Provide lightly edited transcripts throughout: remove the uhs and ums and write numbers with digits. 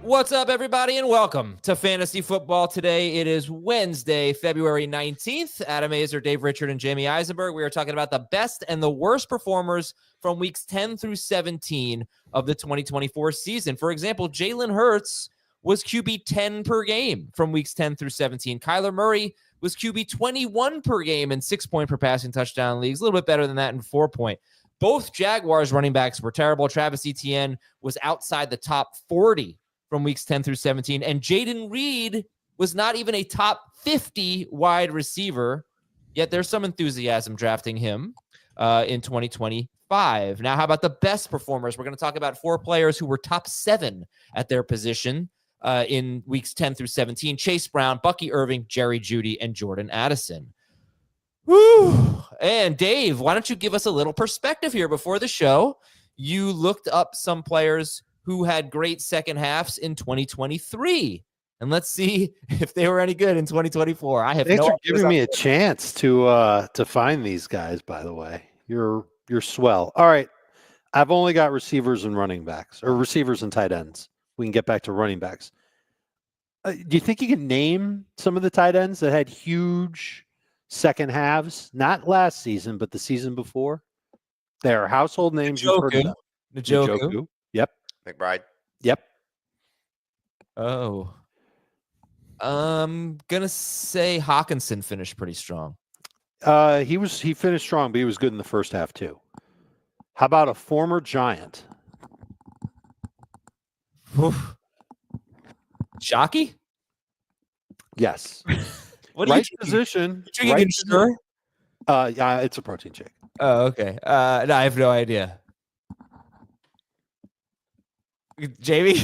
What's up, everybody, and welcome to Fantasy Football. Today, it is Wednesday, February 19th. Adam Azer, Dave Richard, and Jamie Eisenberg. We are talking about the best and the worst performers from weeks 10 through 17 of the 2024 season. For example, Jalen Hurts was QB 10 per game from weeks 10 through 17. Kyler Murray was QB 21 per game in 6-point per passing touchdown leagues. A little bit better than that in 4-point. Both Jaguars running backs were terrible. Travis Etienne was outside the top 40 from weeks 10 through 17. And Jayden Reed was not even a top 50 wide receiver, yet there's some enthusiasm drafting him in 2025. Now, how about the best performers? We're going to talk about 4 players who were top 7 at their position in weeks 10 through 17. Chase Brown, Bucky Irving, Jerry Jeudy, and Jordan Addison. Woo! And Dave, why don't you give us a little perspective here before the show? You looked up some players who had great second halves in 2023. And let's see if they were any good in 2024. Thanks for giving me a chance to find these guys, by the way. You're swell. All right. I've only got receivers and running backs, or receivers and tight ends. We can get back to running backs. Do you think you can name some of the tight ends that had huge second halves? Not last season, but the season before? They're household names. Njoku. Yep. McBride. Yep. Oh. I'm going to say Hawkinson finished pretty strong. He finished strong, but he was good in the first half too. How about a former Giant? Shockey? Yes. What right position. Right position. Yeah, it's a protein shake. Oh, okay. No, I have no idea. Jamie?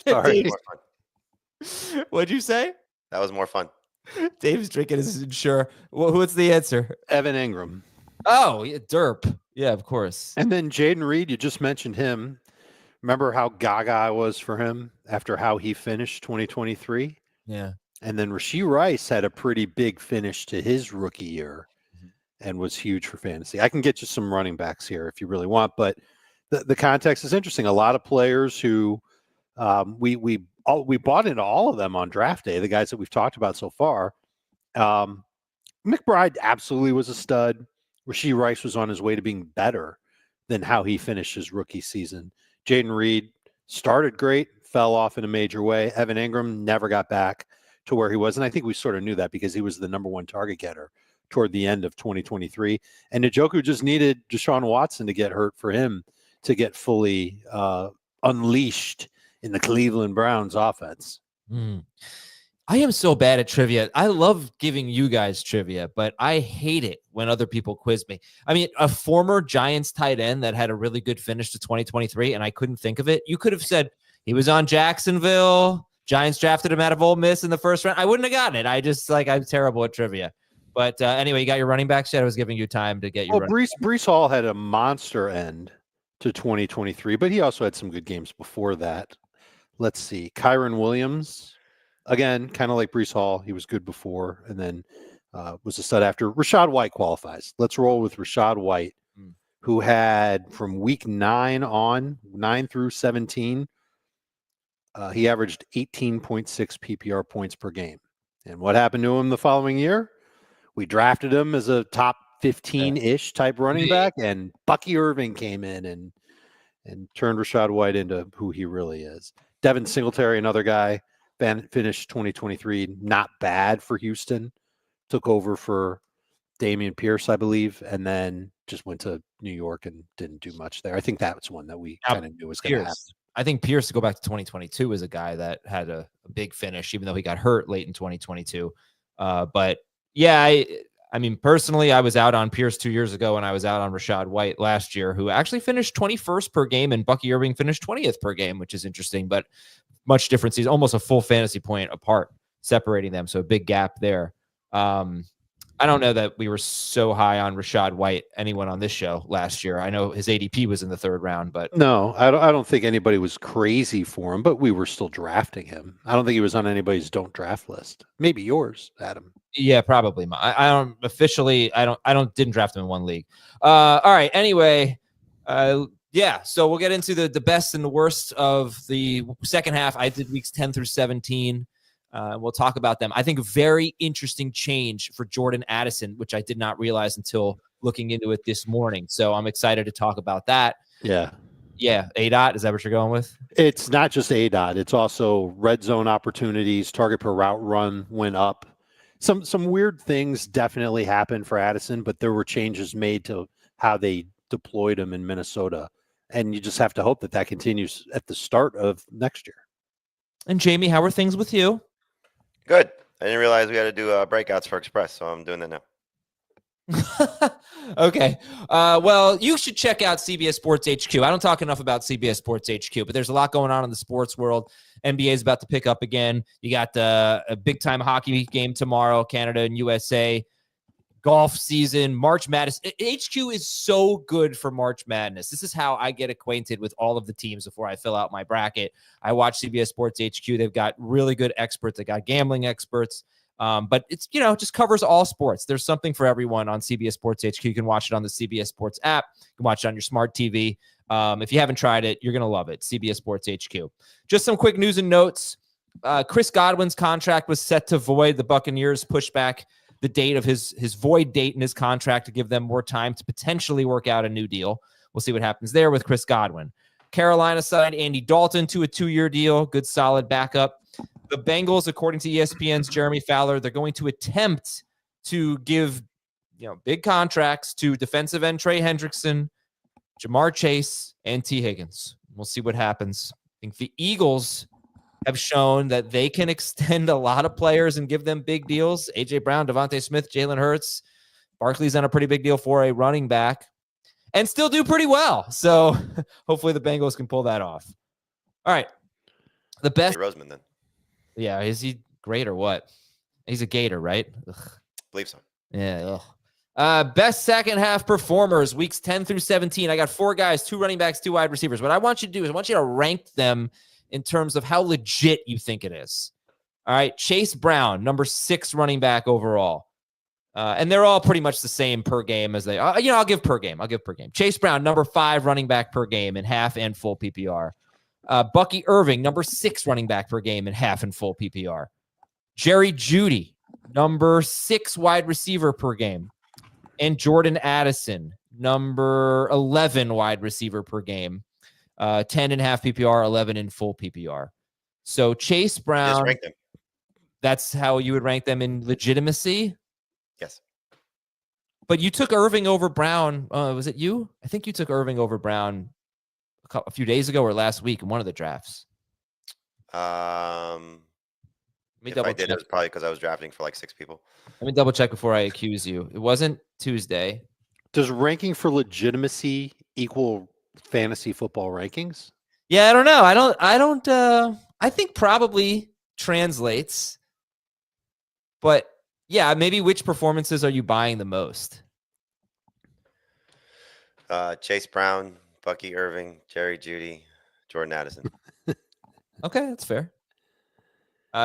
Sorry. What'd you say? That was more fun. Dave's drinking his Ensure. What's the answer? Evan Ingram. Oh, yeah, derp. Yeah, of course. And then Jayden Reed, you just mentioned him. Remember how gaga I was for him after how he finished 2023? Yeah. And then Rashee Rice had a pretty big finish to his rookie year and was huge for fantasy. I can get you some running backs here if you really want, but the context is interesting. A lot of players who we bought into all of them on draft day, the guys that we've talked about so far. McBride absolutely was a stud. Rashee Rice was on his way to being better than how he finished his rookie season. Jayden Reed started great, fell off in a major way. Evan Ingram never got back to where he was. And I think we sort of knew that because he was the number 1 target getter toward the end of 2023. And Njoku just needed Deshaun Watson to get hurt for him to get fully unleashed in the Cleveland Browns offense. I am so bad at trivia. I love giving you guys trivia, but I hate it when other people quiz me. I mean, a former Giants tight end that had a really good finish to 2023, and I couldn't think of it. You could have said he was on Jacksonville. Giants drafted him out of Ole Miss in the first round. I wouldn't have gotten it. I'm terrible at trivia. But anyway, you got your running backs yet? I was giving you time to get your Breece Hall had a monster end to 2023, but he also had some good games before that. Let's see. Kyron Williams, again, kind of like Breece Hall. He was good before and then was a stud after. Rachaad White qualifies. Let's roll with Rachaad White, who had from week 9 through 17, he averaged 18.6 PPR points per game. And what happened to him the following year? We drafted him as a top 15-ish type running back, and Bucky Irving came in and turned Rachaad White into who he really is. Devin Singletary, another guy, finished 2023 not bad for Houston. Took over for Dameon Pierce, I believe, and then just went to New York and didn't do much there. I think that's one that we kind of knew was going to happen. I think Pierce, to go back to 2022, is a guy that had a big finish, even though he got hurt late in 2022. But yeah, I mean, personally, I was out on Pierce 2 years ago, and I was out on Rachaad White last year, who actually finished 21st per game, and Bucky Irving finished 20th per game, which is interesting, but much difference. He's almost a full fantasy point apart, separating them. So a big gap there. I don't know that we were so high on Rachaad White, anyone on this show last year. I know his ADP was in the 3rd round, but no, I don't think anybody was crazy for him, but we were still drafting him. I don't think he was on anybody's don't draft list. Maybe yours, Adam. Yeah, probably. I don't officially. I didn't draft him in one league. All right. Anyway, Yeah, so we'll get into the best and the worst of the second half. I did weeks 10 through 17. We'll talk about them. I think a very interesting change for Jordan Addison, which I did not realize until looking into it this morning. So I'm excited to talk about that. Yeah. Yeah, A-Dot, is that what you're going with? It's not just A-Dot. It's also red zone opportunities, target per route run went up. Some weird things definitely happened for Addison, but there were changes made to how they deployed him in Minnesota. And you just have to hope that that continues at the start of next year. And Jamie, how are things with you? Good. I didn't realize we had to do breakouts for Express, so I'm doing that now. Okay. Well, you should check out CBS Sports HQ. I don't talk enough about CBS Sports HQ, but there's a lot going on in the sports world. NBA is about to pick up again. You got a big-time hockey game tomorrow, Canada and USA. Golf season, March Madness. HQ is so good for March Madness. This is how I get acquainted with all of the teams before I fill out my bracket. I watch CBS Sports HQ. They've got really good experts. They got gambling experts. But it's, just covers all sports. There's something for everyone on CBS Sports HQ. You can watch it on the CBS Sports app. You can watch it on your smart TV. If you haven't tried it, you're going to love it. CBS Sports HQ. Just some quick news and notes. Chris Godwin's contract was set to void. The Buccaneers pushed back the date of his void date in his contract to give them more time to potentially work out a new deal. We'll see what happens there with Chris Godwin. Carolina signed Andy Dalton to a 2-year deal. Good, solid backup. The Bengals, according to ESPN's Jeremy Fowler, they're going to attempt to give, big contracts to defensive end Trey Hendrickson, Jamar Chase, and T. Higgins. We'll see what happens. I think the Eagles have shown that they can extend a lot of players and give them big deals. A.J. Brown, Devontae Smith, Jalen Hurts. Barkley's done a pretty big deal for a running back and still do pretty well. So hopefully the Bengals can pull that off. All right. The best. Roseman, then. Yeah, is he great or what? He's a Gator, right? Ugh. Believe so. Yeah. Best second half performers, weeks 10 through 17. I got 4 guys, 2 running backs, 2 wide receivers. What I want you to do is I want you to rank them in terms of how legit you think it is. All right. Chase Brown, number 6 running back overall. And they're all pretty much the same per game as they are. I'll give per game. Chase Brown, number 5 running back per game in half and full PPR. Bucky Irving, number 6 running back per game in half and full PPR. Jerry Jeudy, number 6 wide receiver per game. And Jordan Addison, number 11 wide receiver per game. 10 in half PPR, 11 in full PPR. So Chase Brown, Just rank them. That's how you would rank them in legitimacy? Yes. But you took Irving over Brown. Was it you? I think you took Irving over Brown a few days ago or last week in one of the drafts. If I did, it was probably because I was drafting for like 6 people. Let me double check before I accuse you. It wasn't Tuesday. Does ranking for legitimacy equal fantasy football rankings? Yeah, I don't know. I think probably translates. But yeah, maybe which performances are you buying the most? Chase Brown, Bucky Irving, Jerry Jeudy, Jordan Addison. Okay, that's fair.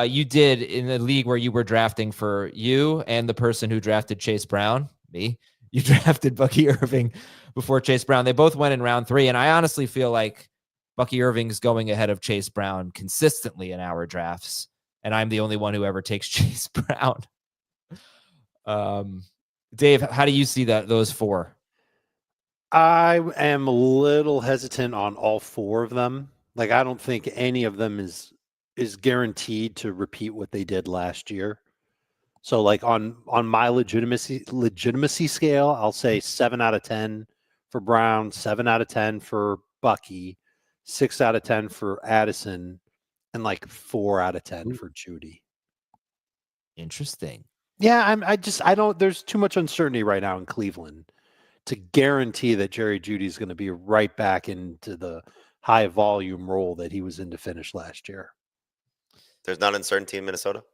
You did in the league where you were drafting for you and the person who drafted Chase Brown, me. You drafted Bucky Irving before Chase Brown. They both went in round 3, and I honestly feel like Bucky Irving is going ahead of Chase Brown consistently in our drafts, and I'm the only one who ever takes Chase Brown. Dave, how do you see those 4? I am a little hesitant on all 4 of them. Like, I don't think any of them is guaranteed to repeat what they did last year. So like on my legitimacy scale, I'll say 7 out of 10 for Brown, 7 out of 10 for Bucky, 6 out of 10 for Addison, and like 4 out of 10 for Jeudy. Interesting. Yeah, I don't there's too much uncertainty right now in Cleveland to guarantee that Jerry Jeudy is going to be right back into the high volume role that he was in to finish last year. There's not uncertainty in Minnesota?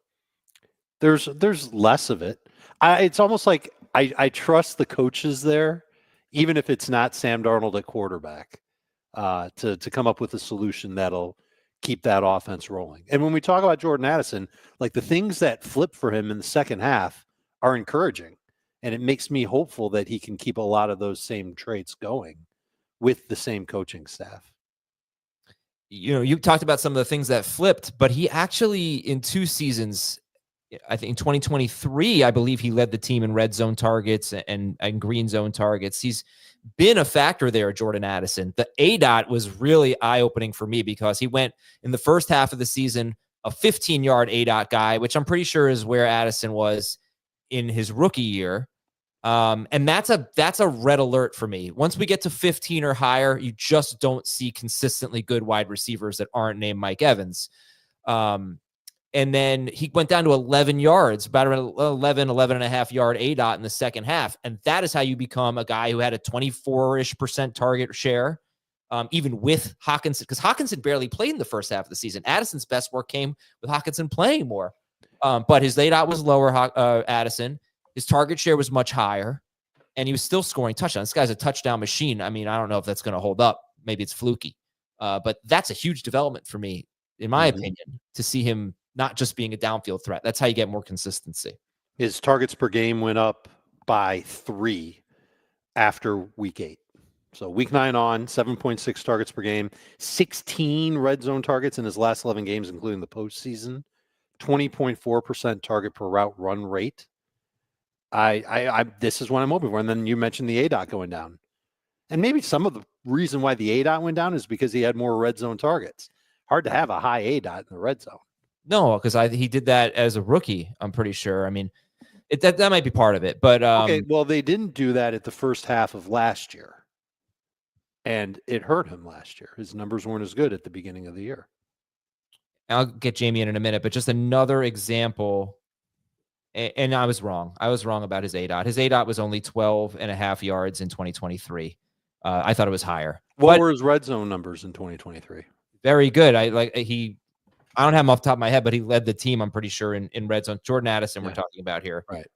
There's less of it. It's almost like I trust the coaches there, even if it's not Sam Darnold at quarterback, to come up with a solution that'll keep that offense rolling. And when we talk about Jordan Addison, like the things that flip for him in the second half are encouraging. And it makes me hopeful that he can keep a lot of those same traits going with the same coaching staff. You talked about some of the things that flipped, but he actually, in 2 seasons, I think in 2023, I believe he led the team in red zone targets and green zone targets. He's been a factor there, Jordan Addison. The ADOT was really eye-opening for me because he went in the first half of the season, a 15-yard ADOT guy, which I'm pretty sure is where Addison was in his rookie year. And that's a red alert for me. Once we get to 15 or higher, you just don't see consistently good wide receivers that aren't named Mike Evans. And then he went down to 11 yards, about 11 and a half yard ADOT in the second half. And that is how you become a guy who had a 24-ish% target share, even with Hockenson, because Hockenson barely played in the first half of the season. Addison's best work came with Hockenson playing more. But his ADOT was lower, Addison. His target share was much higher, and he was still scoring touchdowns. This guy's a touchdown machine. I mean, I don't know if that's going to hold up. Maybe it's fluky. But that's a huge development for me, in my opinion, to see him not just being a downfield threat. That's how you get more consistency. His targets per game went up by 3 after week 8. So week 9 on, 7.6 targets per game, 16 red zone targets in his last 11 games, including the postseason, 20.4% target per route run rate. This is what I'm hoping for. And then you mentioned the ADOT going down. And maybe some of the reason why the ADOT went down is because he had more red zone targets. Hard to have a high ADOT in the red zone. No, because he did that as a rookie, I'm pretty sure. I mean, that might be part of it. But okay, well, they didn't do that at the first half of last year. And it hurt him last year. His numbers weren't as good at the beginning of the year. I'll get Jamie in a minute, but just another example. And I was wrong. I was wrong about his ADOT. His ADOT was only 12 and a half yards in 2023. I thought it was higher. What were his red zone numbers in 2023? Very good. I don't have him off the top of my head, but he led the team, I'm pretty sure, in red zone. Jordan Addison, we're talking about here. Right.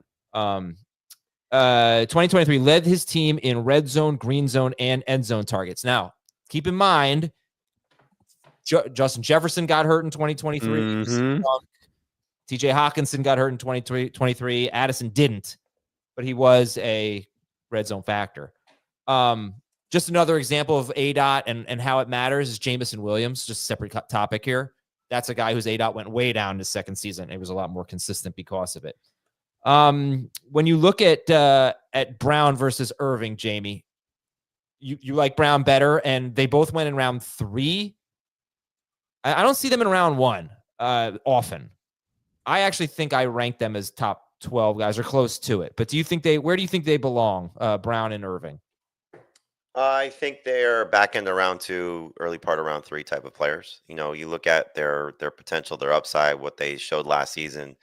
2023 led his team in red zone, green zone, and end zone targets. Now, keep in mind, Justin Jefferson got hurt in 2023. Mm-hmm. TJ Hockenson got hurt in 2023. Addison didn't, but he was a red zone factor. Just another example of ADOT and how it matters is Jameson Williams, just a separate topic here. That's a guy whose ADOT went way down his second season. It was a lot more consistent because of it. When you look at Brown versus Irving, Jamie, you like Brown better, and they both went in round 3. I don't see them in round 1 often. I actually think I rank them as top 12 guys or close to it. But where do you think they belong, Brown and Irving? I think they're back in the round 2, early part of round 3 type of players. You look at their potential, their upside, what they showed last season.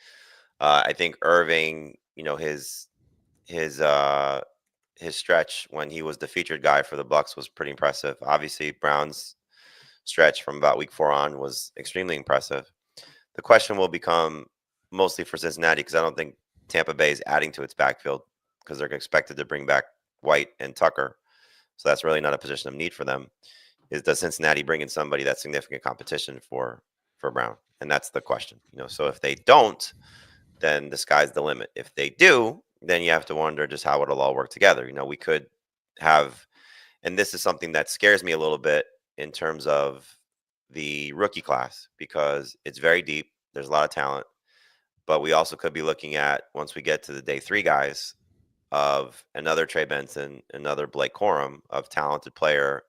I think Irving, his stretch when he was the featured guy for the Bucs was pretty impressive. Obviously, Brown's stretch from about week 4 on was extremely impressive. The question will become mostly for Cincinnati, because I don't think Tampa Bay is adding to its backfield because they're expected to bring back White and Tucker. So that's really not a position of need for them. Does Cincinnati bring in somebody that's significant competition for Brown? And that's the question. So if they don't, then the sky's the limit. If they do, then you have to wonder just how it'll all work together. We could have, and this is something that scares me a little bit in terms of the rookie class, because it's very deep. There's a lot of talent, but we also could be looking at, once we get to the day 3 guys, of another Trey Benson, another Blake Corum, of talented player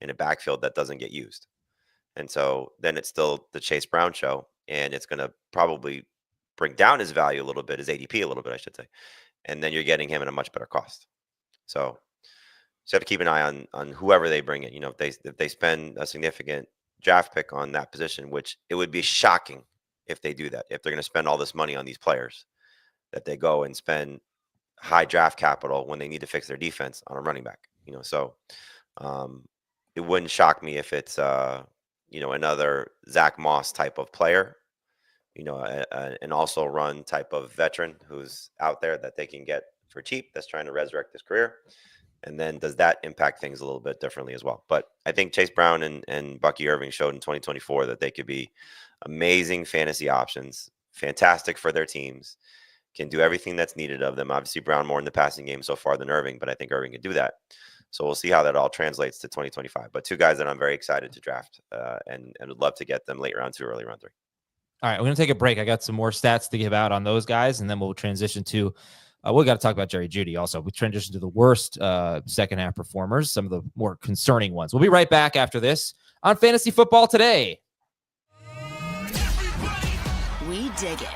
in a backfield that doesn't get used. And so then it's still the Chase Brown show, and it's going to probably bring down his value a little bit, his ADP a little bit, I should say. And then you're getting him at a much better cost. So you have to keep an eye on whoever they bring in. If they spend a significant draft pick on that position, which it would be shocking if they do that, if they're going to spend all this money on these players, that they go and spend high draft capital when they need to fix their defense on a running back. So it wouldn't shock me if it's another Zach Moss type of player, an also run type of veteran who's out there that they can get for cheap, that's trying to resurrect his career. And then does that impact things a little bit differently as well? But I think Chase Brown and Bucky Irving showed in 2024 that they could be amazing fantasy options, fantastic for their teams, can do everything that's needed of them. Obviously, Brown more in the passing game so far than Irving, but I think Irving can do that. So we'll see how that all translates to 2025. But two guys that I'm very excited to draft and would love to get them late round 2, early round 3. All right, we're going to take a break. I got some more stats to give out on those guys, and then we'll transition to we got to talk about Jeudy also. We transition to the worst second half performers, some of the more concerning ones. We'll be right back after this on Fantasy Football Today. We dig it.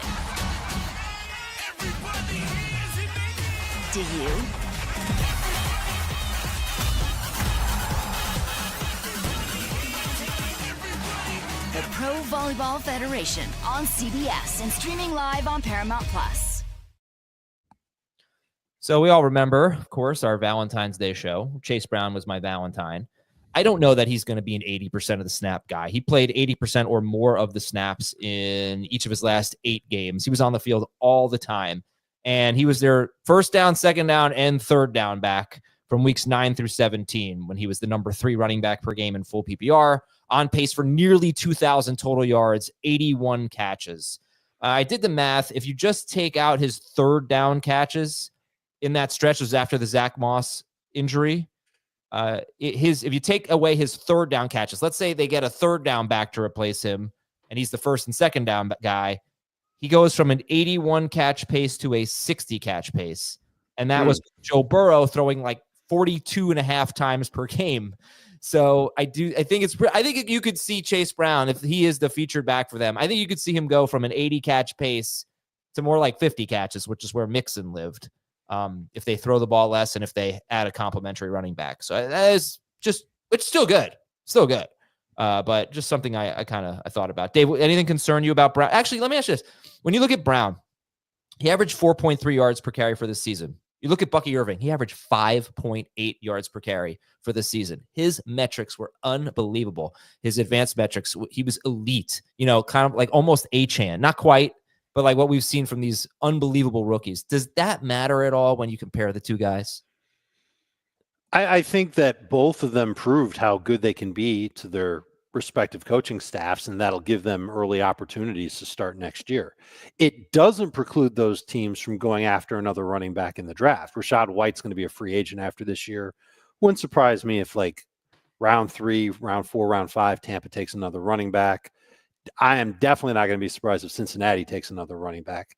Do you? The Pro Volleyball Federation on CBS and streaming live on Paramount Plus. So we all remember, of course, our Valentine's Day show. Chase Brown was my Valentine. I don't know that he's going to be an 80% of the snap guy. He played 80% or more of the snaps in each of his last 8 games. He was on the field all the time, and he was their first down, second down, and third down back from weeks 9 through 17 when he was the number 3 running back per game in full PPR, on pace for nearly 2,000 total yards, 81 catches. I did the math. If you just take out his third down catches in that stretch, was after the Zach Moss injury, if you take away his third down catches, let's say they get a third down back to replace him, and he's the first and second down guy, he goes from an 81 catch pace to a 60 catch pace. And that was Joe Burrow throwing like 42 and a half times per game. So I think you could see Chase Brown, if he is the featured back for them, I think you could see him go from an 80 catch pace to more like 50 catches, which is where Mixon lived. If they throw the ball less and if they add a complimentary running back. So that is it's still good. But just something I thought about. Dave, anything concern you about Brown? Actually, let me ask you this. When you look at Brown, he averaged 4.3 yards per carry for this season. You look at Bucky Irving, he averaged 5.8 yards per carry for the season. His metrics were unbelievable. His advanced metrics, he was elite, kind of like almost Achane, not quite, but like what we've seen from these unbelievable rookies. Does that matter at all when you compare the two guys? I think that both of them proved how good they can be to their respective coaching staffs, and that'll give them early opportunities to start next year. It doesn't preclude those teams from going after another running back in the draft. Rachaad White's going to be a free agent after this year. Wouldn't surprise me if like round 3, round 4, round 5, Tampa takes another running back. I am definitely not going to be surprised if Cincinnati takes another running back.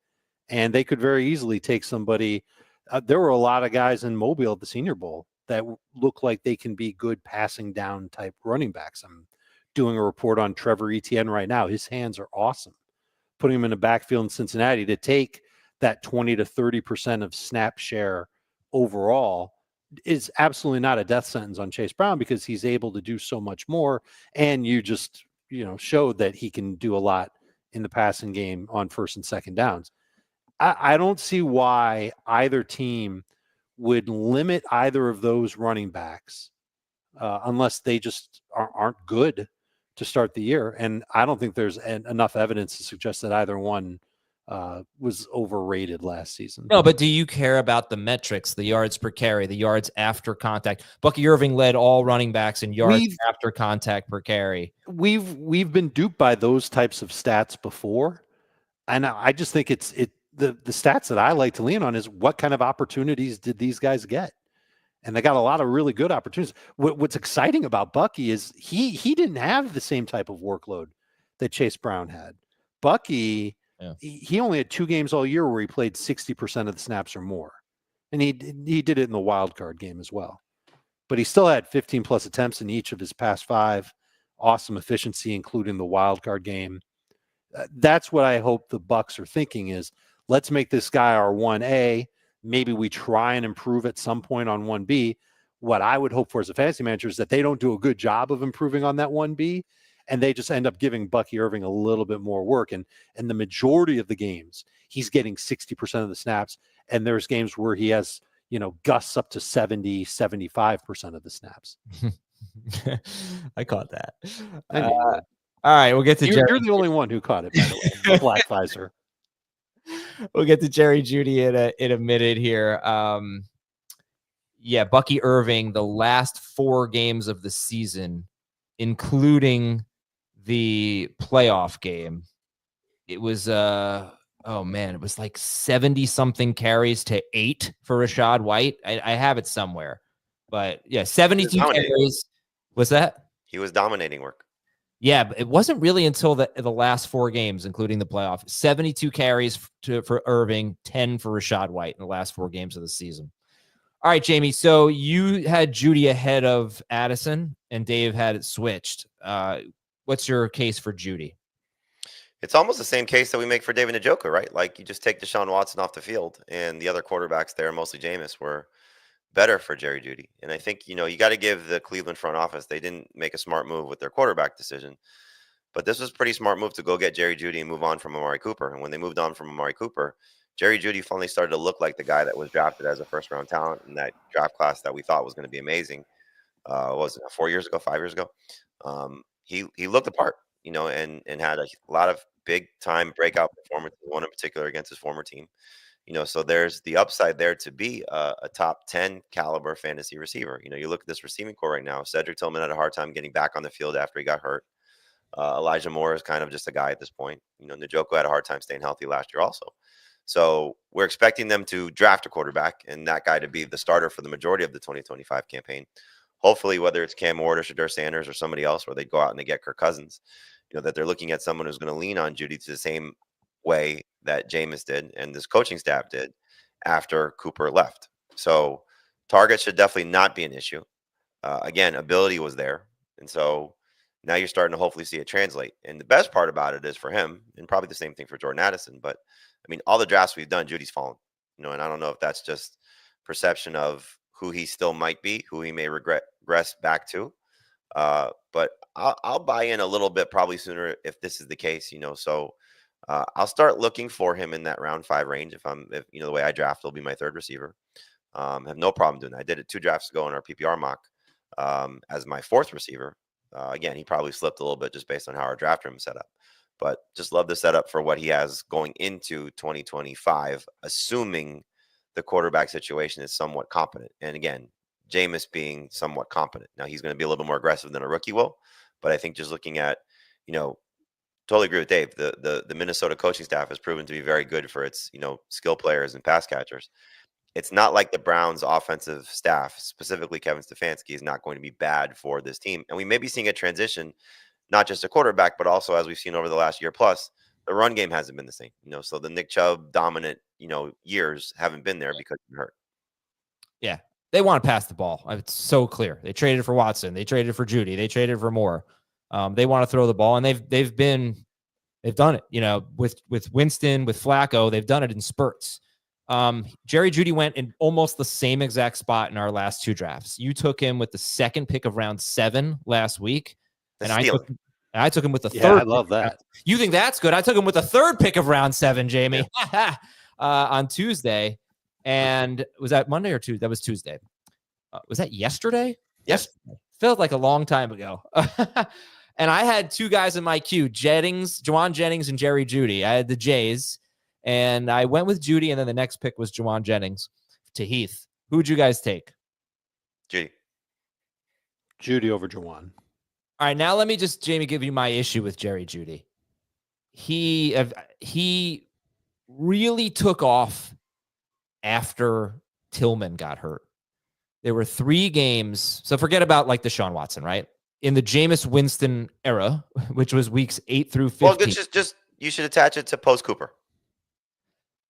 And they could very easily take somebody. There were a lot of guys in Mobile at the Senior Bowl that look like they can be good passing down type running backs. I'm doing a report on Trevor Etienne right now. His hands are awesome. Putting him in the backfield in Cincinnati to take that 20 to 30% of snap share overall is absolutely not a death sentence on Chase Brown, because he's able to do so much more. And you just, showed that he can do a lot in the passing game on first and second downs. I don't see why either team would limit either of those running backs unless they just aren't good to start the year. And I don't think there's enough evidence to suggest that either one was overrated last season. No, but do you care about the metrics, the yards per carry, the yards after contact? Bucky Irving led all running backs in yards after contact per carry. We've been duped by those types of stats before. And I just think the stats that I like to lean on is what kind of opportunities did these guys get? And they got a lot of really good opportunities. What's exciting about Bucky is he didn't have the same type of workload that Chase Brown had. Bucky, he only had 2 games all year where he played 60% of the snaps or more. And he did it in the wild card game as well. But he still had 15 plus attempts in each of his past 5. Awesome efficiency, including the wild card game. That's what I hope the Bucs are thinking is, let's make this guy our 1A. Maybe we try and improve at some point on 1B. What I would hope for as a fantasy manager is that they don't do a good job of improving on that 1B, and they just end up giving Bucky Irving a little bit more work. And the majority of the games, he's getting 60% of the snaps, and there's games where he has, gusts up to 70, 75% of the snaps. I caught that. All right, we'll get to You're the only one who caught it, by the way, the Black Pfizer. We'll get to Jerry Jeudy in a minute here. Bucky Irving, the last 4 games of the season, including the playoff game, it was it was like 70 something carries to 8 for Rachaad White. I have it somewhere, But yeah, 72 carries. What's that? He was dominating work. Yeah, but it wasn't really until the last 4 games, including the playoff. 72 carries for Irving, 10 for Rachaad White in the last 4 games of the season. All right, Jamie. So you had Jeudy ahead of Addison, and Dave had it switched. What's your case for Jeudy? It's almost the same case that we make for David Njoku, right? Like you just take Deshaun Watson off the field, and the other quarterbacks there, mostly Jameis, were better for Jerry Jeudy. And I think, you got to give the Cleveland front office, they didn't make a smart move with their quarterback decision. But this was a pretty smart move to go get Jerry Jeudy and move on from Amari Cooper. And when they moved on from Amari Cooper, Jerry Jeudy finally started to look like the guy that was drafted as a first-round talent in that draft class that we thought was going to be amazing. Was it 4 years ago, 5 years ago? He looked the part, and had a lot of big-time breakout performances, one in particular against his former team. So there's the upside there to be a top 10 caliber fantasy receiver. You look at this receiving core right now. Cedric Tillman had a hard time getting back on the field after he got hurt. Elijah Moore is kind of just a guy at this point. Njoku had a hard time staying healthy last year also. So we're expecting them to draft a quarterback and that guy to be the starter for the majority of the 2025 campaign. Hopefully, whether it's Cam Ward or Shedeur Sanders or somebody else, where they go out and they get Kirk Cousins, that they're looking at someone who's going to lean on Jeudy to the same way that Jameis did and this coaching staff did after Cooper left. So targets should definitely not be an issue. Again, ability was there. And so now you're starting to hopefully see it translate. And the best part about it is for him, and probably the same thing for Jordan Addison, but I mean, all the drafts we've done, Judy's fallen, and I don't know if that's just perception of who he still might be, who he may regress back to. But I'll buy in a little bit probably sooner if this is the case, so I'll start looking for him in that round 5 range. If the way I draft, he'll be my 3rd receiver. Have no problem doing that. I did it 2 drafts ago in our PPR mock as my 4th receiver. Again, he probably slipped a little bit just based on how our draft room is set up, but just love the setup for what he has going into 2025, assuming the quarterback situation is somewhat competent. And again, Jameis being somewhat competent. Now he's going to be a little bit more aggressive than a rookie will, but I think just looking at, totally agree with Dave. The Minnesota coaching staff has proven to be very good for its, skill players and pass catchers. It's not like the Browns offensive staff, specifically Kevin Stefanski, is not going to be bad for this team. And we may be seeing a transition, not just a quarterback, but also as we've seen over the last year plus, the run game hasn't been the same. So the Nick Chubb dominant, years haven't been there because he's hurt. Yeah. They want to pass the ball. It's so clear. They traded for Watson. They traded for Jeudy. They traded for Moore. They want to throw the ball, and they've done it. With Winston, with Flacco, they've done it in spurts. Jerry Jeudy went in almost the same exact spot in our last 2 drafts. You took him with the 2nd pick of round 7 last week, and I took him with the 3rd. I love that. You think that's good? I took him with the 3rd pick of round 7, Jamie, on Tuesday. And was that Monday or Tuesday? That was Tuesday. Was that yesterday? Yes. Felt like a long time ago. And I had 2 guys in my queue, Juwan Jennings and Jerry Jeudy. I had the Jays, and I went with Jeudy, and then the next pick was Juwan Jennings to Heath. Who would you guys take? Jeudy over Juwan. All right, now let me just, Jamie, give you my issue with Jerry Jeudy. He really took off after Tillman got hurt. There were 3 games. So forget about like Deshaun Watson, right? In the Jameis Winston era, which was weeks 8 through 15. Well, just you should attach it to post Cooper.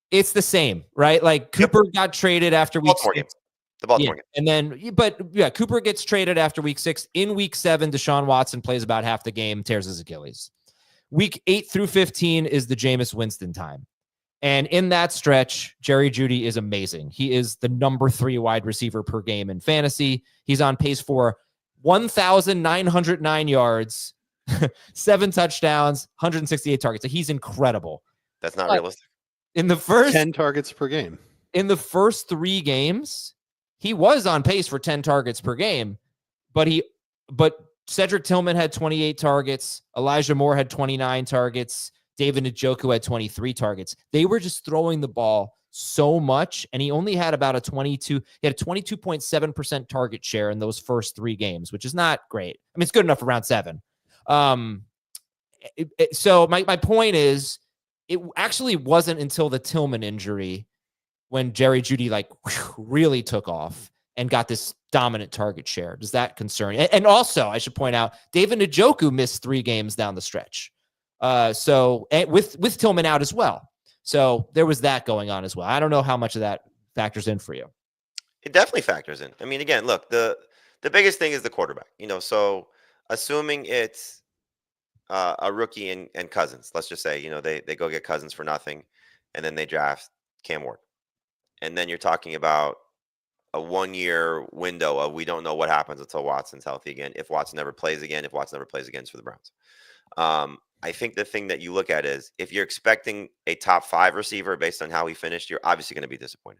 It's the same, right? Like Cooper got traded after week 6. The Baltimore game. And then, Cooper gets traded after week 6. In week 7, Deshaun Watson plays about half the game, tears his Achilles. Week 8 through 15 is the Jameis Winston time. And in that stretch, Jerry Jeudy is amazing. He is the number 3 wide receiver per game in fantasy. He's on pace for 1,909 yards, 7 touchdowns, 168 targets. So he's incredible. That's not realistic. In the first 10 targets per game. In the first 3 games, he was on pace for 10 targets per game, but Cedric Tillman had 28 targets. Elijah Moore had 29 targets. David Njoku had 23 targets. They were just throwing the ball so much, and he only had about a 22.7% target share in those first 3 games, which is not great. I mean, it's good enough for round 7. So my point is, it actually wasn't until the Tillman injury when Jerry Jeudy really took off and got this dominant target share. Does that concern you? And also, I should point out, David Njoku missed 3 games down the stretch. So with Tillman out as well. So there was that going on as well. I don't know how much of that factors in for you. It definitely factors in. I mean, again, look, the biggest thing is the quarterback. So assuming it's a rookie and Cousins, let's just say, they go get Cousins for nothing, and then they draft Cam Ward. And then you're talking about a 1-year window of we don't know what happens until Watson's healthy again. If Watson never plays again, it's for the Browns. I think the thing that you look at is if you're expecting a top 5 receiver based on how he finished, you're obviously going to be disappointed.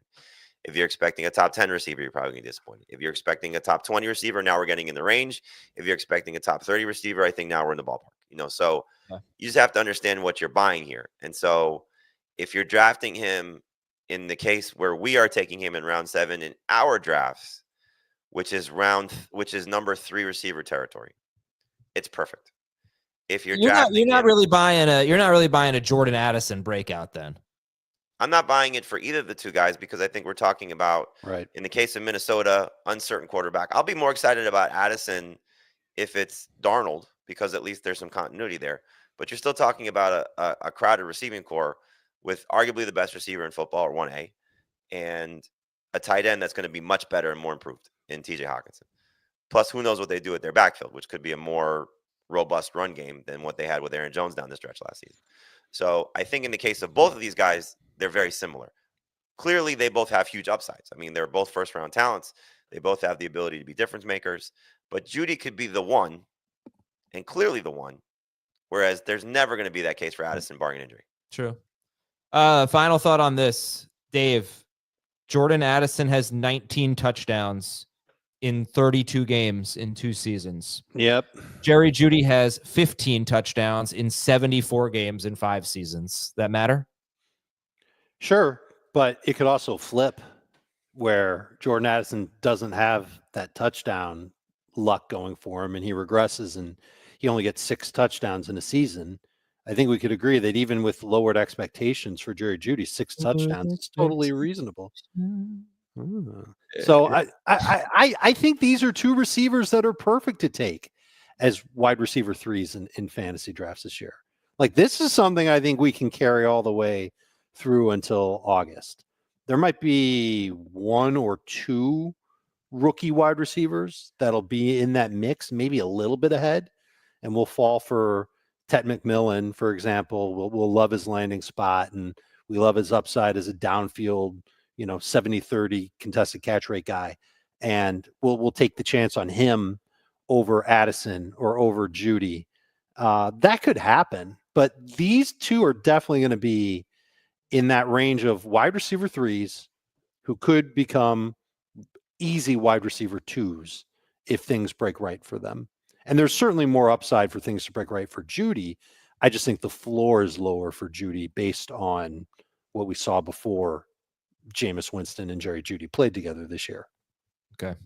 If you're expecting a top 10 receiver, you're probably going to be disappointed. If you're expecting a top 20 receiver, now we're getting in the range. If you're expecting a top 30 receiver, I think now we're in the ballpark. So you just have to understand what you're buying here. And so if you're drafting him in the case where we are taking him in round 7 in our drafts, which is number 3 receiver territory, it's perfect. If you're not really buying a Jordan Addison breakout then. I'm not buying it for either of the two guys because I think we're talking about, right, in the case of Minnesota, uncertain quarterback. I'll be more excited about Addison if it's Darnold because at least there's some continuity there. But you're still talking about a crowded receiving core with arguably the best receiver in football, or 1A, and a tight end that's going to be much better and more improved in TJ Hawkinson. Plus, who knows what they do at their backfield, which could be a more robust run game than what they had with Aaron Jones down the stretch last season. So I think in the case of both of these guys, they're very similar. Clearly, they both have huge upsides. I mean, they're both first-round talents. They both have the ability to be difference makers. But Jeudy could be the one, and clearly the one, whereas there's never going to be that case for Addison barring injury. True. Final thought on this, Dave. Jordan Addison has 19 touchdowns in 32 games in 2 seasons. Yep. Jerry Jeudy has 15 touchdowns in 74 games in 5 seasons. That matter? Sure, but it could also flip where Jordan Addison doesn't have that touchdown luck going for him and he regresses and he only gets 6 touchdowns in a season. I think we could agree that even with lowered expectations for Jerry Jeudy, 6 touchdowns is totally reasonable. So I think these are 2 receivers that are perfect to take as wide receiver 3s in fantasy drafts this year. Like, this is something I think we can carry all the way through until August. There might be 1 or 2 rookie wide receivers that'll be in that mix, maybe a little bit ahead, and we'll fall for Ted McMillan, for example. We'll love his landing spot, and we love his upside as a downfield, 70-30 contested catch rate guy. And we'll take the chance on him over Addison or over Jeudy. That could happen, but these 2 are definitely going to be in that range of wide receiver 3s who could become easy wide receiver 2s if things break right for them. And there's certainly more upside for things to break right for Jeudy. I just think the floor is lower for Jeudy based on what we saw before Jameis Winston and Jerry Jeudy played together this year. Okay.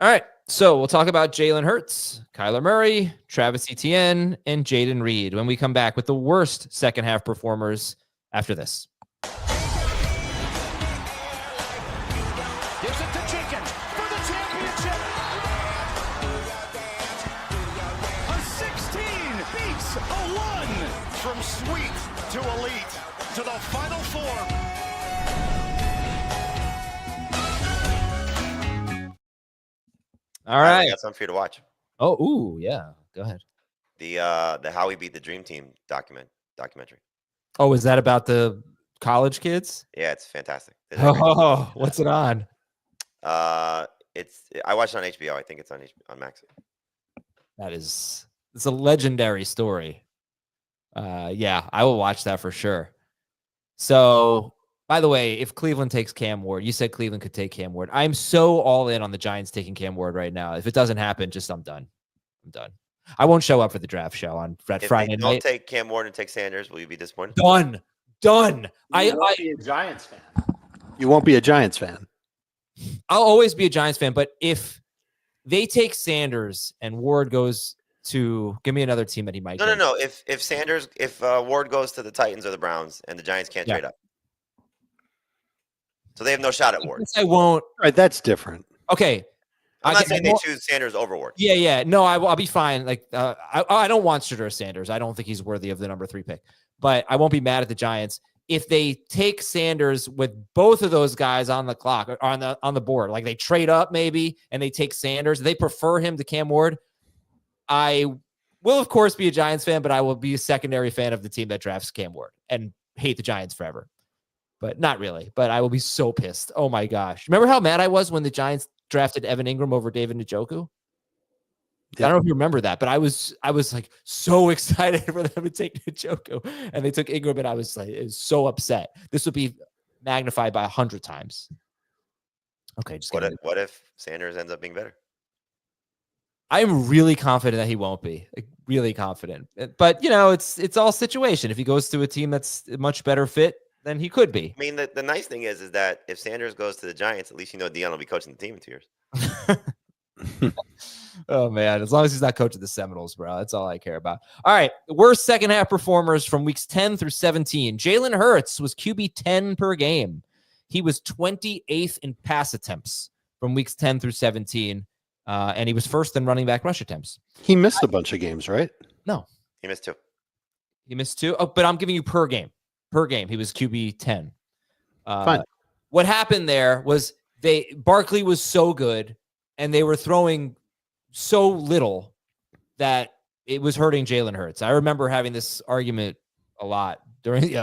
All right. So we'll talk about Jalen Hurts, Kyler Murray, Travis Etienne, and Jaden Reed when we come back with the worst second half performers after this. Gives it to Jenkins for the championship. A 16 beats a 1. From sweet to elite to the Final Four. All right. I got something for you to watch. Oh, ooh, yeah. Go ahead. The How We Beat the Dream Team documentary. Oh, is that about the college kids? Yeah, it's fantastic. Oh, what's it on? I watched it on HBO. I think it's on Max. It's a legendary story. Yeah, I will watch that for sure. So, by the way, if Cleveland takes Cam Ward, you said Cleveland could take Cam Ward. I'm so all in on the Giants taking Cam Ward right now. If it doesn't happen, I'm done. I won't show up for the draft show on Friday night. If they don't take Cam Ward and take Sanders, will you be disappointed? Done. You won't be a Giants fan. You won't be a Giants fan. I'll always be a Giants fan, but if they take Sanders and Ward goes to, give me another team that he might go. No. If Ward goes to the Titans or the Browns and the Giants can't trade up. So they have no shot at Ward. I won't. Right, that's different. Okay. I'm not saying they choose Sanders over Ward. Yeah. No, I'll be fine. Like, I don't want Shedeur Sanders. I don't think he's worthy of the number 3 pick. But I won't be mad at the Giants if they take Sanders with both of those guys on the clock or on the board. Like they trade up maybe and they take Sanders. They prefer him to Cam Ward. I will, of course, be a Giants fan, but I will be a secondary fan of the team that drafts Cam Ward and hate the Giants forever. But not really. But I will be so pissed. Oh my gosh! Remember how mad I was when the Giants drafted Evan Ingram over David Njoku? I don't know if you remember that, but I was like so excited for them to take Njoku, and they took Ingram, and I was so upset. This would be magnified by 100 times. Okay, just what if Sanders ends up being better? I'm really confident that he won't be. Like, really confident, but it's all situation. If he goes to a team that's a much better fit, then he could be. I mean, the nice thing is that if Sanders goes to the Giants, at least Deion will be coaching the team in 2 years. Oh man, as long as he's not coaching the Seminoles, bro, that's all I care about. All right, worst second half performers from weeks 10 through 17. Jalen Hurts was QB 10 per game. He was 28th in pass attempts from weeks 10 through 17, and he was first in running back rush attempts. He missed a bunch of games, right? No, he missed 2. He missed 2. Oh, but I'm giving you per game. Per game, he was QB 10. Fine. What happened there was Barkley was so good, and they were throwing so little that it was hurting Jalen Hurts. I remember having this argument a lot during,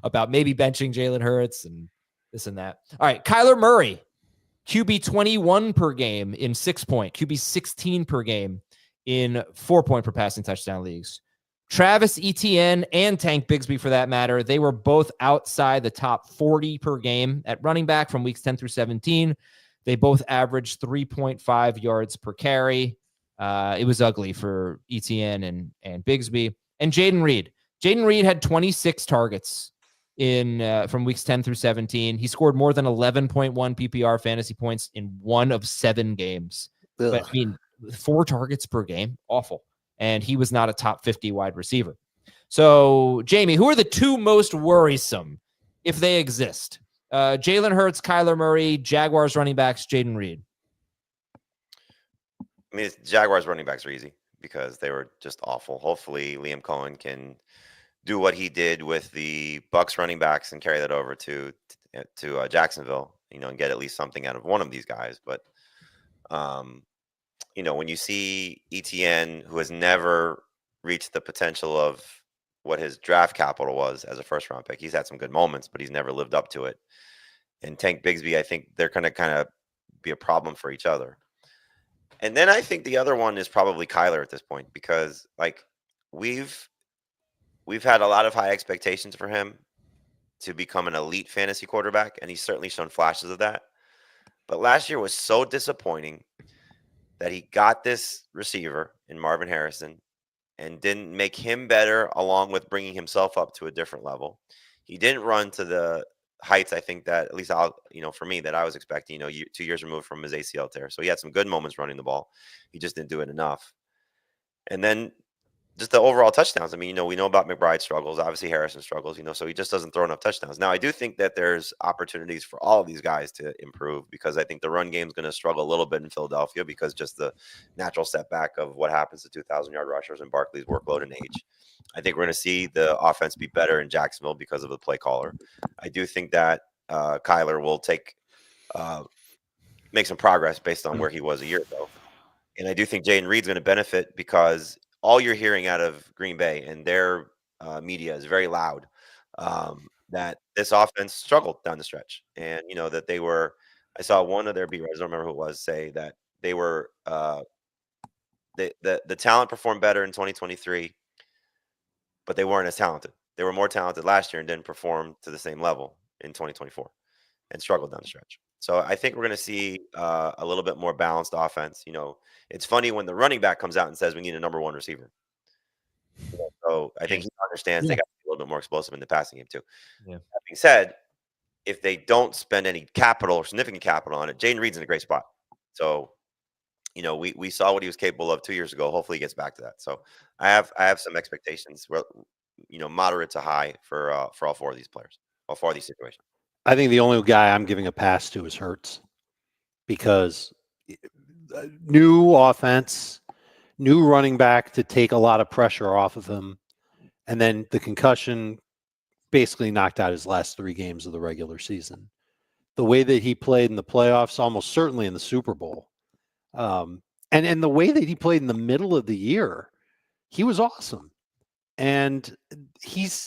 about maybe benching Jalen Hurts and this and that. All right, Kyler Murray, QB 21 per game in 6-point, QB 16 per game in 4-point per passing touchdown leagues. Travis Etienne and Tank Bigsby, for that matter, they were both outside the top 40 per game at running back from weeks 10 through 17. They both averaged 3.5 yards per carry. It was ugly for Etienne and Bigsby. And Jaden Reed. Jaden Reed had 26 targets from weeks 10 through 17. He scored more than 11.1 PPR fantasy points in 1 of 7 games. But, I mean, 4 targets per game, awful. And he was not a top 50 wide receiver. So, Jamie, who are the 2 most worrisome, if they exist? Jalen Hurts, Kyler Murray, Jaguars running backs, Jaden Reed. I mean, Jaguars running backs are easy because they were just awful. Hopefully, Liam Cohen can do what he did with the Bucs running backs and carry that over to Jacksonville, and get at least something out of one of these guys. But, when you see Etienne, who has never reached the potential of what his draft capital was as a first-round pick, he's had some good moments, but he's never lived up to it. And Tank Bigsby, I think they're going to kind of be a problem for each other. And then I think the other one is probably Kyler at this point, because we've had a lot of high expectations for him to become an elite fantasy quarterback, and he's certainly shown flashes of that. But last year was so disappointing that he got this receiver in Marvin Harrison and didn't make him better, along with bringing himself up to a different level. He didn't run to the heights, I think, that at least for me, that I was expecting, 2 years removed from his ACL tear. So he had some good moments running the ball. He just didn't do it enough. And then just the overall touchdowns. I mean, we know about McBride's struggles. Obviously, Harrison struggles, so he just doesn't throw enough touchdowns. Now, I do think that there's opportunities for all of these guys to improve, because I think the run game is going to struggle a little bit in Philadelphia because just the natural setback of what happens to 2,000-yard rushers and Barkley's workload and age. I think we're going to see the offense be better in Jacksonville because of the play caller. I do think that Kyler will make some progress based on where he was a year ago. And I do think Jaden Reed's going to benefit because all you're hearing out of Green Bay and their media is very loud, that this offense struggled down the stretch. And, that they were, I saw one of their beat writers, I don't remember who it was, say that they were, the talent performed better in 2023, but they weren't as talented. They were more talented last year and didn't perform to the same level in 2024 and struggled down the stretch. So I think we're going to see a little bit more balanced offense. It's funny when the running back comes out and says we need a number 1 receiver. So I think he understands they got to be a little bit more explosive in the passing game too. Yeah. That being said, if they don't spend any capital or significant capital on it, Jaden Reed's in a great spot. So, we saw what he was capable of 2 years ago. Hopefully he gets back to that. So I have some expectations, moderate to high for all 4 of these players, all 4 of these situations. I think the only guy I'm giving a pass to is Hurts, because new offense, new running back to take a lot of pressure off of him, and then the concussion basically knocked out his last 3 games of the regular season. The way that he played in the playoffs, almost certainly in the Super Bowl, and the way that he played in the middle of the year, he was awesome. And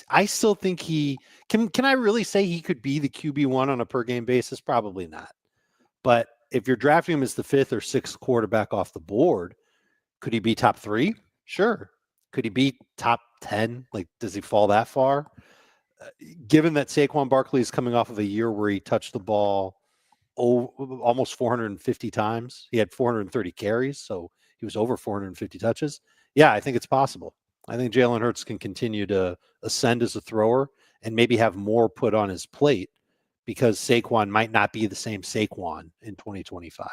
I still think he can I really say he could be the QB1 on a per game basis? Probably not. But if you're drafting him as the 5th or 6th quarterback off the board, could he be top 3? Sure. Could he be top 10? Like, does he fall that far? Given that Saquon Barkley is coming off of a year where he touched the ball almost 450 times. He had 430 carries, so he was over 450 touches. Yeah, I think it's possible. I think Jalen Hurts can continue to ascend as a thrower and maybe have more put on his plate, because Saquon might not be the same Saquon in 2025.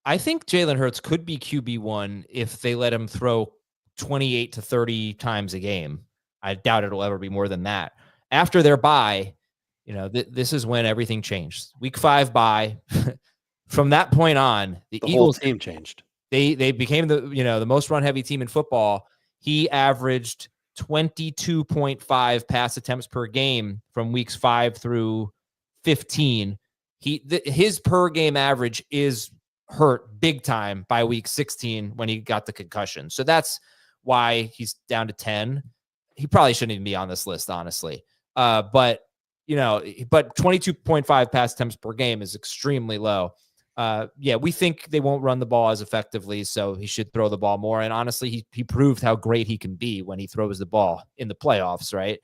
I think Jalen Hurts could be QB1 if they let him throw 28 to 30 times a game. I doubt it'll ever be more than that. After their bye, this is when everything changed. Week 5 bye. From that point on, the Eagles whole team changed. They became the most run heavy team in football. He averaged 22.5 pass attempts per game from weeks 5 through 15. His per game average is hurt big time by week 16 when he got the concussion. So that's why he's down to 10. He probably shouldn't even be on this list, honestly. But 22.5 pass attempts per game is extremely low. We think they won't run the ball as effectively, so he should throw the ball more. And honestly, he proved how great he can be when he throws the ball in the playoffs, right?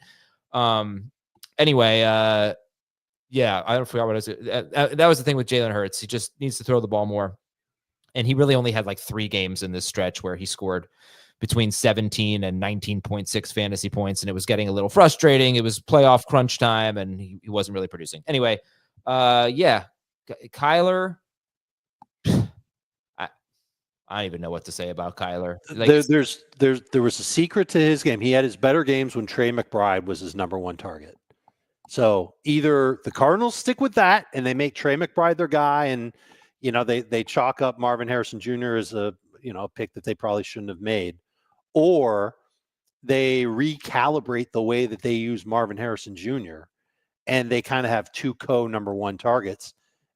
I forgot what I was. That was the thing with Jalen Hurts. He just needs to throw the ball more. And he really only had like 3 games in this stretch where he scored between 17 and 19.6 fantasy points, and it was getting a little frustrating. It was playoff crunch time, and he wasn't really producing. Anyway, Kyler. I don't even know what to say about Kyler. There was a secret to his game. He had his better games when Trey McBride was his number 1 target. So either the Cardinals stick with that and they make Trey McBride their guy, and they chalk up Marvin Harrison Jr. as a pick that they probably shouldn't have made, or they recalibrate the way that they use Marvin Harrison Jr. and they kind of have 2 number 1 targets,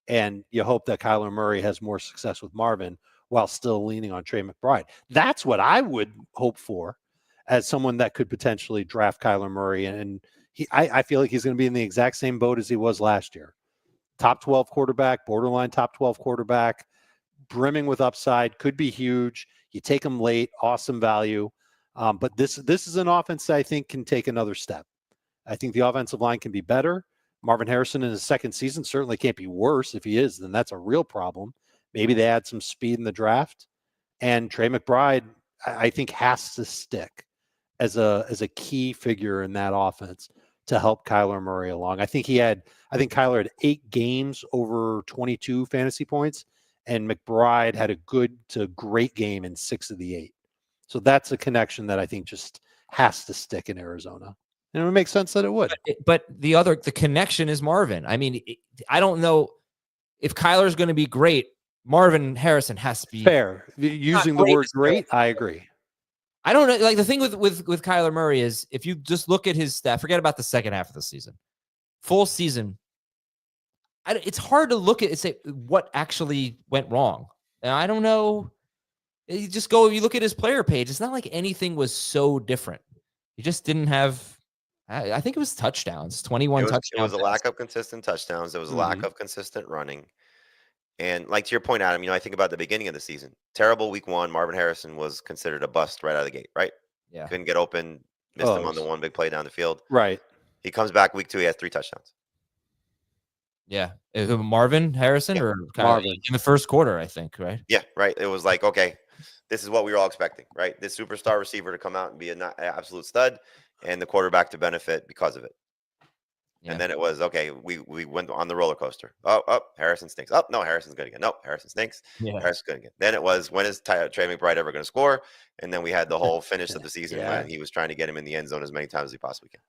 and you hope that Kyler Murray has more success with Marvin while still leaning on Trey McBride. That's what I would hope for as someone that could potentially draft Kyler Murray. And I feel like he's going to be in the exact same boat as he was last year. Top 12 quarterback, borderline top 12 quarterback, brimming with upside, could be huge. You take him late, awesome value. But this is an offense that I think can take another step. I think the offensive line can be better. Marvin Harrison in his 2nd season certainly can't be worse. If he is, then that's a real problem. Maybe they add some speed in the draft. And Trey McBride, I think, has to stick as a key figure in that offense to help Kyler Murray along. I think Kyler had 8 games over 22 fantasy points, and McBride had a good to great game in 6 of the 8. So that's a connection that I think just has to stick in Arizona. And it would make sense that it would. But the connection is Marvin. I mean, I don't know if Kyler's going to be great. Marvin Harrison has to be fair. Using the word great, I agree. I don't know. Like, the thing with Kyler Murray is, if you just look at his stat, forget about the second half of the season, full season, it's hard to look at and say what actually went wrong. And I don't know. You look at his player page. It's not like anything was so different. He just didn't have, I think it was touchdowns, 21 touchdowns. It was a lack of consistent touchdowns. There was a lack of consistent running. And like to your point, Adam, I think about the beginning of the season. Terrible week 1. Marvin Harrison was considered a bust right out of the gate, right? Yeah. Couldn't get open. Missed him on the one big play down the field. Right. He comes back week 2. He has 3 touchdowns. Yeah. Marvin Harrison or Marvin in the first quarter, I think, right? Yeah, right. It was like, okay, this is what we were all expecting, right? This superstar receiver to come out and be an absolute stud, and the quarterback to benefit because of it. Yeah. And then it was, okay, we went on the roller coaster. Oh, Harrison stinks. Oh, no, Harrison's good again. No, Harrison stinks. Yeah. Harrison's good again. Then it was, when is Trey McBride ever going to score? And then we had the whole finish of the season when he was trying to get him in the end zone as many times as he possibly can.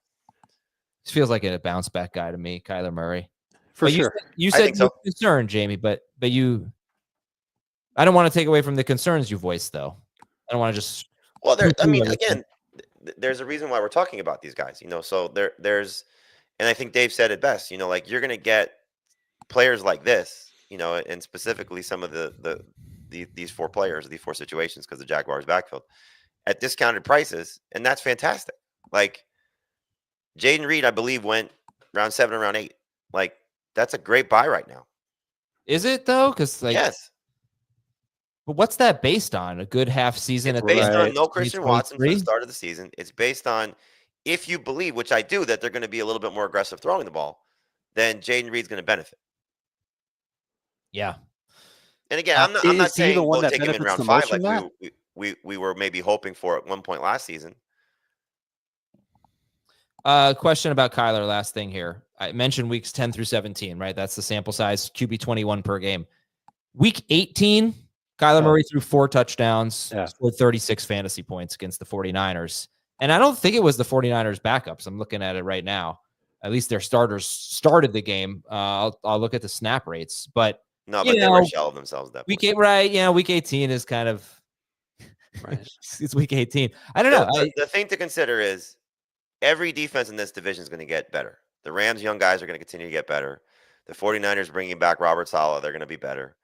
This feels like a bounce back guy to me, Kyler Murray. For But sure. You I said think you're so. concerned, Jamie, but you, I don't want to take away from the concerns you voiced, though. I don't want to just. Well, I mean, everything. again, there's a reason why we're talking about these guys, so there's, and I think Dave said it best, like you're going to get players like this, and specifically some of these four players, these four situations, because the Jaguars backfield at discounted prices. And that's fantastic. Like Jaden Reed, I believe, went round 7 or round 8. Like that's a great buy right now. Is it though? Because yes. But what's that based on? A good half season? It's at based the on no Christian Watson for the 2023? start of the season. It's based on, if you believe, which I do, that they're going to be a little bit more aggressive throwing the ball, then Jaden Reed's going to benefit. Yeah. And again, I'm not Is he saying the one go that take him in benefits round the 5 most from like that? we were maybe hoping for at one point last season. Question about Kyler. Last thing here. I mentioned weeks 10 through 17, right? That's the sample size. QB 21 per game. Week 18, Kyler Murray threw 4 touchdowns, scored 36 fantasy points against the 49ers. And I don't think it was the 49ers backups. I'm looking at it right now. At least their starters started the game. I'll look at the snap rates, but no, but they were a shell of themselves. That week 8, right? Yeah, week 18 is kind of right. It's week 18. I don't know. The thing to consider is every defense in this division is going to get better. The Rams' young guys are going to continue to get better. The 49ers bringing back Robert Saleh, they're going to be better.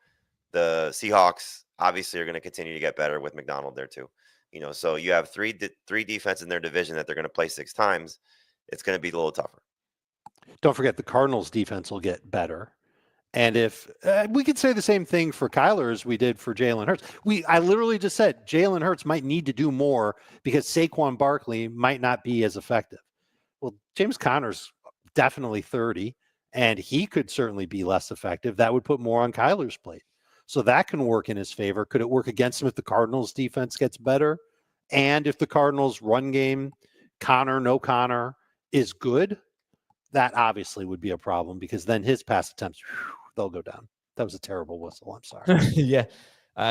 The Seahawks obviously are going to continue to get better with McDonald there too. So you have three defense in their division that they're going to play 6 times. It's going to be a little tougher. Don't forget the Cardinals' defense will get better. And if we could say the same thing for Kyler as we did for Jalen Hurts. I literally just said Jalen Hurts might need to do more because Saquon Barkley might not be as effective. Well, James Conner's definitely 30, and he could certainly be less effective. That would put more on Kyler's plate. So that can work in his favor. Could it work against him if the Cardinals' defense gets better? And if the Cardinals' run game, no Connor, is good? That obviously would be a problem because then his pass attempts, they'll go down. That was a terrible whistle. I'm sorry. Yeah.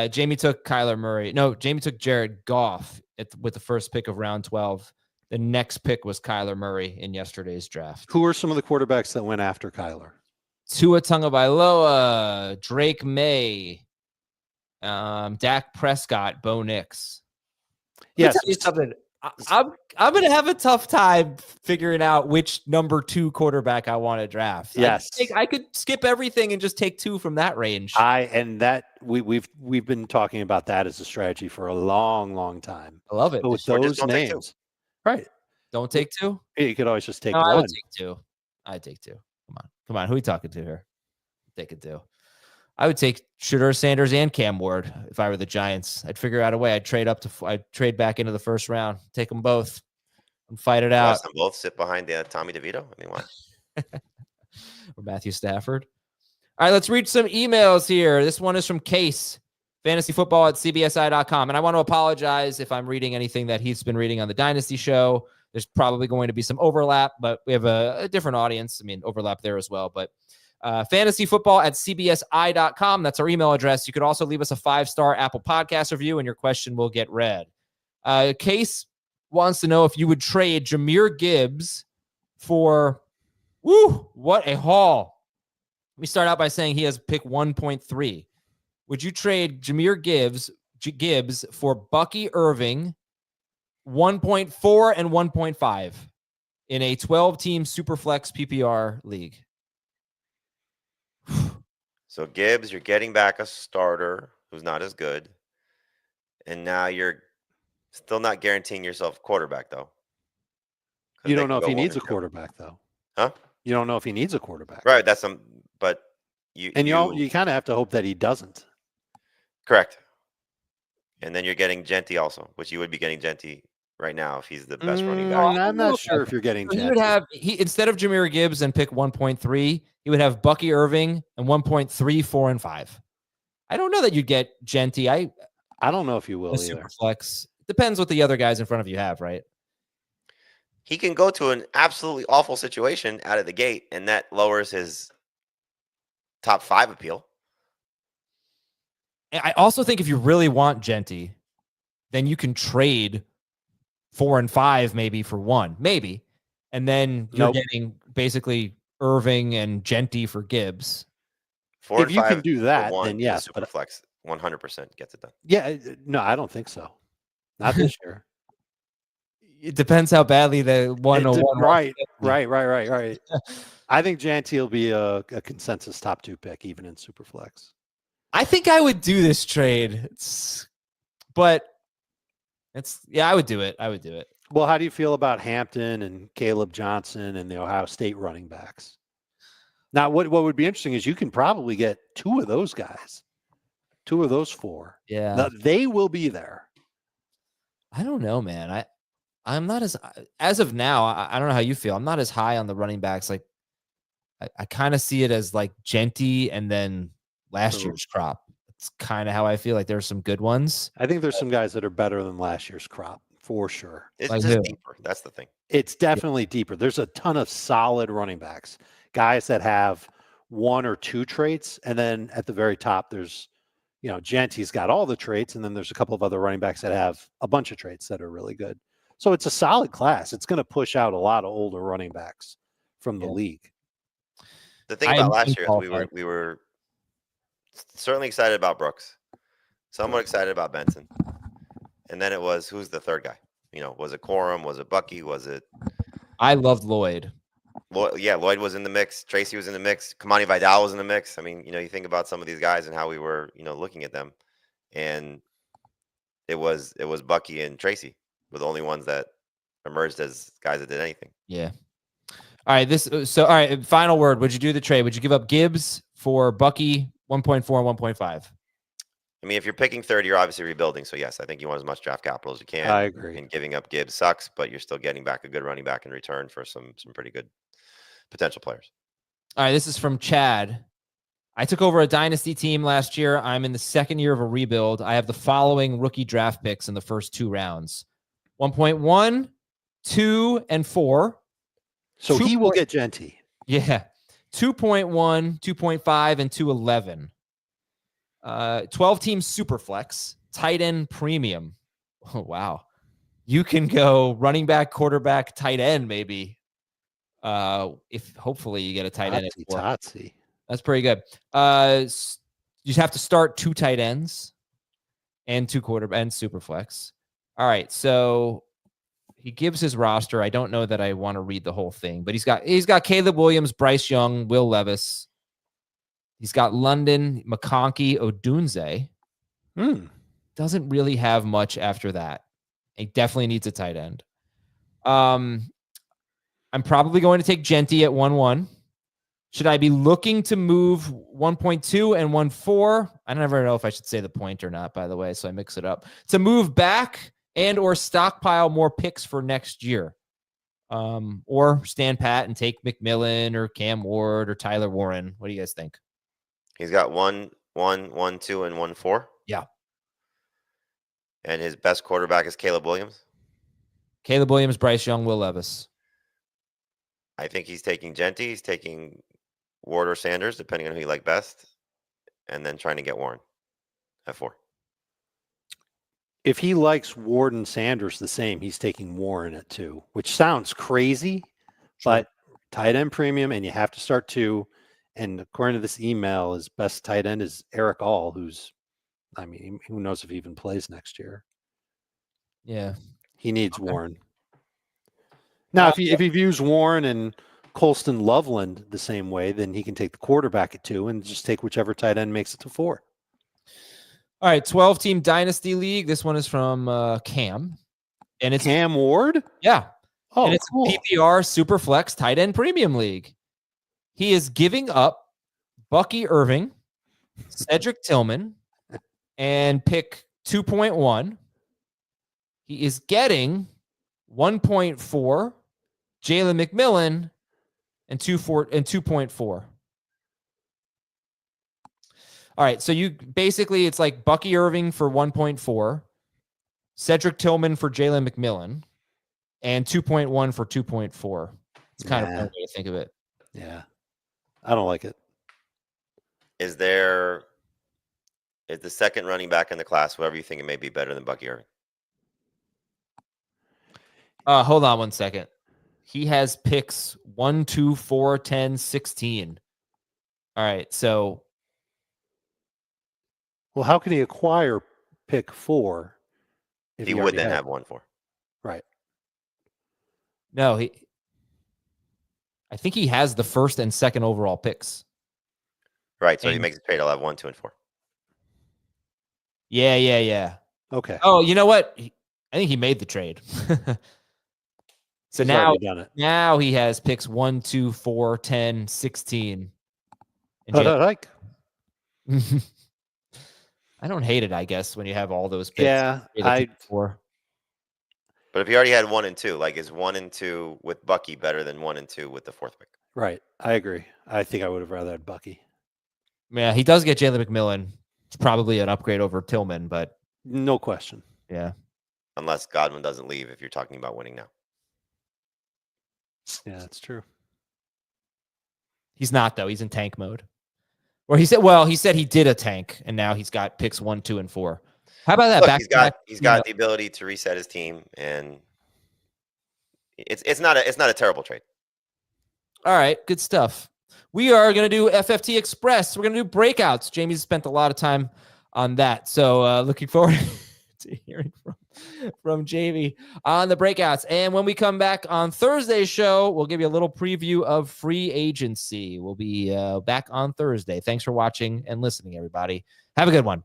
Jamie took Kyler Murray. No, Jamie took Jared Goff with the first pick of round 12. The next pick was Kyler Murray in yesterday's draft. Who are some of the quarterbacks that went after Kyler? Tua Tagovailoa, Drake May, Dak Prescott, Bo Nix. Yes. Something. I'm going to have a tough time figuring out which number 2 quarterback I want to draft. Yes. I could skip everything and just take 2 from that range. We've been talking about that as a strategy for a long, long time. I love it. But with those names, right? Don't take 2. You could always just take one. I would take 2. I'd take 2. Come on. Who are we talking to here? Take 2. I would take Shedeur Sanders and Cam Ward if I were the Giants. I'd figure out a way. I'd trade back into the first round, take them both, and fight it out. Watch them both sit behind Tommy DeVito. I mean, what? Or Matthew Stafford. All right, let's read some emails here. This one is from Case, fantasyfootball@cbsi.com. And I want to apologize if I'm reading anything that he's been reading on the Dynasty Show. There's probably going to be some overlap, but we have a different audience. I mean, overlap there as well, but fantasyfootball@cbsi.com. That's our email address. You could also leave us a 5-star Apple Podcast review and your question will get read. Case wants to know if you would trade Jahmyr Gibbs for, what a haul. Let me start out by saying he has pick 1.3. Would you trade Jahmyr Gibbs for Bucky Irving, 1.4 and 1.5 in a 12-team Superflex PPR league? So Gibbs, you're getting back a starter who's not as good. And now you're still not guaranteeing yourself a quarterback, though. You don't know if he needs a quarterback, though. Huh? You don't know if he needs a quarterback. Right. But you kind of have to hope that he doesn't. Correct. And then you're getting Jeudy also, which you would be getting Jeudy right now if he's the best running back. I'm not sure if you're getting Jeudy. He would have instead of Jahmyr Gibbs and pick 1.3, he would have Bucky Irving and 1.3, 4, and 5. I don't know that you'd get Jeudy. I don't know if you will either. Superflex. Depends what the other guys in front of you have, right? He can go to an absolutely awful situation out of the gate, and that lowers his top 5 appeal. I also think if you really want Jeudy, then you can trade 4 and 5 maybe for 1, maybe. and then you're getting basically Irving and Jeudy for Gibbs. 4 If and you 5 can do that, to 1 then in the yes, super but flex 100% gets it done. yeah, no, I don't think so. Not this year. It depends how badly the 101. Right. I think Jeudy will be a consensus top 2 pick, even in Superflex. I think I would do this trade, I would do it. Well, how do you feel about Hampton and Caleb Johnson and the Ohio State running backs? Now, what would be interesting is you can probably get 2 of those guys, 2 of those 4. Yeah. Now, they will be there. I don't know, man. I'm not as of now. I don't know how you feel. I'm not as high on the running backs. Like I kind of see it as like Jeudy and then last year's crop. It's kind of how I feel. Like there's some good ones. I think there's some guys that are better than last year's crop for sure. It's Like just who? deeper. That's the thing. It's definitely deeper. There's a ton of solid running backs, guys that have 1 or 2 traits, and then at the very top, there's Genty's got all the traits, and then there's a couple of other running backs that have a bunch of traits that are really good. So it's a solid class. It's going to push out a lot of older running backs from the league. The thing about last year is we were certainly excited about Brooks, somewhat excited about Benson, and then it was who's the third guy? Was it Corum? Was it Bucky? Was it? I loved Lloyd. Lloyd was in the mix. Tracy was in the mix. Kamani Vidal was in the mix. I mean, you think about some of these guys and how we were, looking at them, and it was Bucky and Tracy were the only ones that emerged as guys that did anything. Yeah. All right. All right. Final word. Would you do the trade? Would you give up Gibbs for Bucky 1.4 and 1.5? I mean, if you're picking third, you're obviously rebuilding. So yes, I think you want as much draft capital as you can. I agree. And giving up Gibbs sucks, but you're still getting back a good running back in return for some pretty good potential players. All right. This is from Chad. I took over a dynasty team last year. I'm in the second year of a rebuild. I have the following rookie draft picks in the first 2 rounds: 1.1, 2, and 4. So he will get Jeudy. Yeah. 2.1, 2.5, and 211. 12-team Superflex, tight end premium. Oh, wow. You can go running back, quarterback, tight end, maybe. If hopefully you get a tight end at 4. That's pretty good. You have to start 2 tight ends and 2 quarterback and Superflex. All right. So he gives his roster. I don't know that I want to read the whole thing, but he's got Caleb Williams, Bryce Young, Will Levis. He's got London, McConkey, Odunze. Doesn't really have much after that. He definitely needs a tight end. I'm probably going to take Jeudy at 1-1. Should I be looking to move 1.2 and 1.4? I never know if I should say the point or not, by the way, so I mix it up. To move back and or stockpile more picks for next year. Or stand pat and take McMillan or Cam Ward or Tyler Warren. What do you guys think? He's got 1, 1, 1, 2, and 1, 4. Yeah. And his best quarterback is Caleb Williams. Caleb Williams, Bryce Young, Will Levis. I think he's taking Jeudy. He's taking Ward or Sanders, depending on who you like best, and then trying to get Warren at 4. If he likes Ward and Sanders the same, he's taking Warren at 2, which sounds crazy, but tight end premium, and you have to start 2. And according to this email, his best tight end is Eric All, who's, I mean, who knows if he even plays next year. Yeah. He needs Warren. Now, if he views Warren and Colston Loveland the same way, then he can take the quarterback at 2 and just take whichever tight end makes it to 4. All right, 12-team Dynasty League. This one is from Cam. And it's Cam Ward? Yeah. Oh, and it's cool. PPR Superflex Tight End Premium League. He is giving up Bucky Irving, Cedric Tillman, and pick 2.1. He is getting 1.4, Jalen McMillan, and 2.4. All right, so you basically, it's like Bucky Irving for 1.4, Cedric Tillman for Jalen McMillan, and 2.1 for 2.4. It's kind of a way to think of it. Yeah. I don't like it. Is the second running back in the class, whoever you think it may be, better than Bucky Irving? Hold on one second. He has picks 1, 2, 4, 10, 16. All right. So, Well, how can he acquire pick 4 if He would already then had have it? 1-4. Right. no, I think he has the first and second overall picks. Right. So he And- makes it trade. He'll have 1, 2, and 4. Yeah. Okay. Oh, you know what? I think he made the trade. So He's now, already done it. now he has picks 1, 2, 4, 10, 16. And But I like. I don't hate it, I guess, when you have all those picks. Yeah, Four. But if he already had 1 and 2, like is 1 and 2 with Bucky better than 1 and 2 with the 4th pick? right. I agree. I think I would have rather had Bucky. Yeah, he does get Jalen McMillan. It's probably an upgrade over Tillman, but No question. yeah. Unless Godwin doesn't leave if you're talking about winning now. Yeah, that's true. He's not, though. He's in tank mode. Or he said he did a tank, and now he's got picks 1, 2, and 4. How about that? Look, he's got the ability to reset his team, and it's not a terrible trade. All right, good stuff. We are going to do FFT Express. We're going to do breakouts. Jamie's spent a lot of time on that, so looking forward to hearing from Jamie on the breakouts. And when we come back on Thursday's show, we'll give you a little preview of free agency. We'll be back on Thursday. Thanks for watching and listening, everybody. Have a good one.